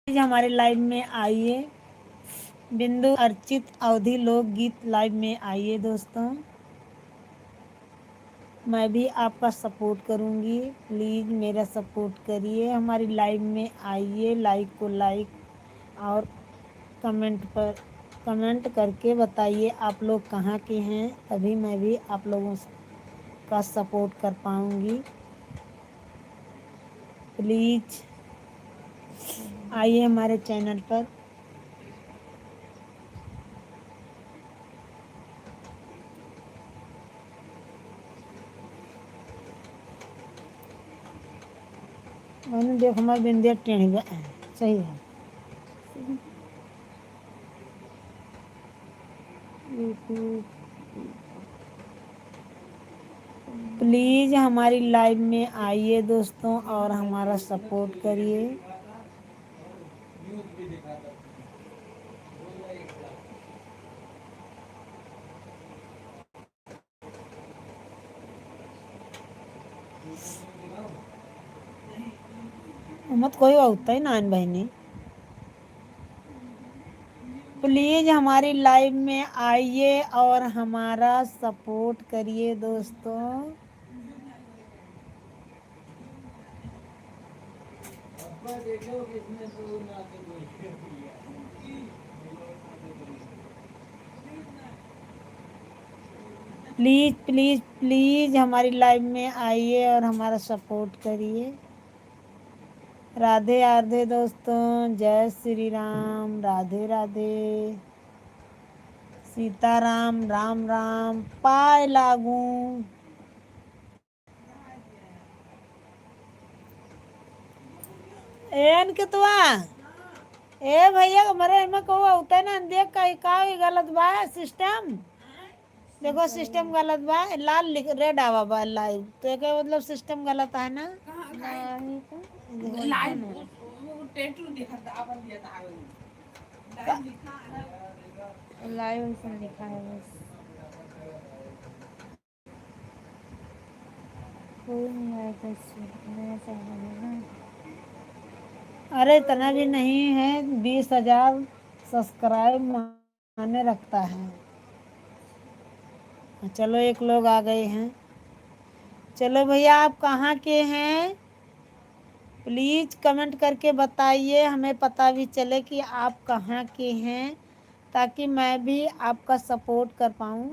हमारे लाइव में आइए। बिंदु अर्चित अवधि लोकगीत लाइव में आइए दोस्तों। मैं भी आपका सपोर्ट करूंगी, प्लीज़ मेरा सपोर्ट करिए। हमारी लाइव में आइए, लाइक को लाइक और कमेंट करके बताइए आप लोग कहाँ के हैं, तभी मैं भी आप लोगों का सपोर्ट कर पाऊंगी। प्लीज़ आइए हमारे चैनल पर। मैंने देखो हमारे बिंदिया टेढ़ गया, सही है। प्लीज़ हमारी लाइव में आइए दोस्तों और हमारा सपोर्ट करिए। मत कोई होता ही नान बहनी, प्लीज़ हमारी लाइव में आइए और हमारा सपोर्ट करिए दोस्तों। प्लीज़ प्लीज़ प्लीज़ हमारी लाइव में आइए और हमारा सपोर्ट करिए। राधे राधे दोस्तों, जय श्री राम, राधे राधे, सीताराम, राम राम, पाए लागू। एन के तुआ ए भैया हमारे एमा को होता है ना, देख का गलत बा सिस्टम। देखो सिस्टम गलत बा, लाल लिख रेड आवा बा लाइव, तो क्या मतलब सिस्टम गलत है ना। लाइव से लिखा है बस, कोई नहीं आएगा इसमें, नया चैनल है ना। अरे इतना भी नहीं है, 20,000 सब्सक्राइब माने रखता है। चलो एक लोग आ गए हैं। चलो भैया आप कहाँ के हैं, प्लीज़ कमेंट करके बताइए, हमें पता भी चले कि आप कहाँ के हैं, ताकि मैं भी आपका सपोर्ट कर पाऊँ।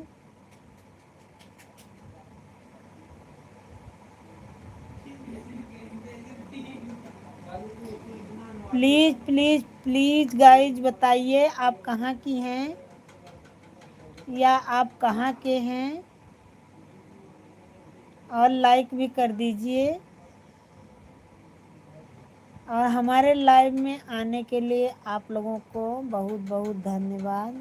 प्लीज़ प्लीज़ प्लीज़ गाइज बताइए आप कहाँ की हैं या आप कहाँ के हैं, और लाइक भी कर दीजिए। और हमारे लाइव में आने के लिए आप लोगों को बहुत बहुत धन्यवाद।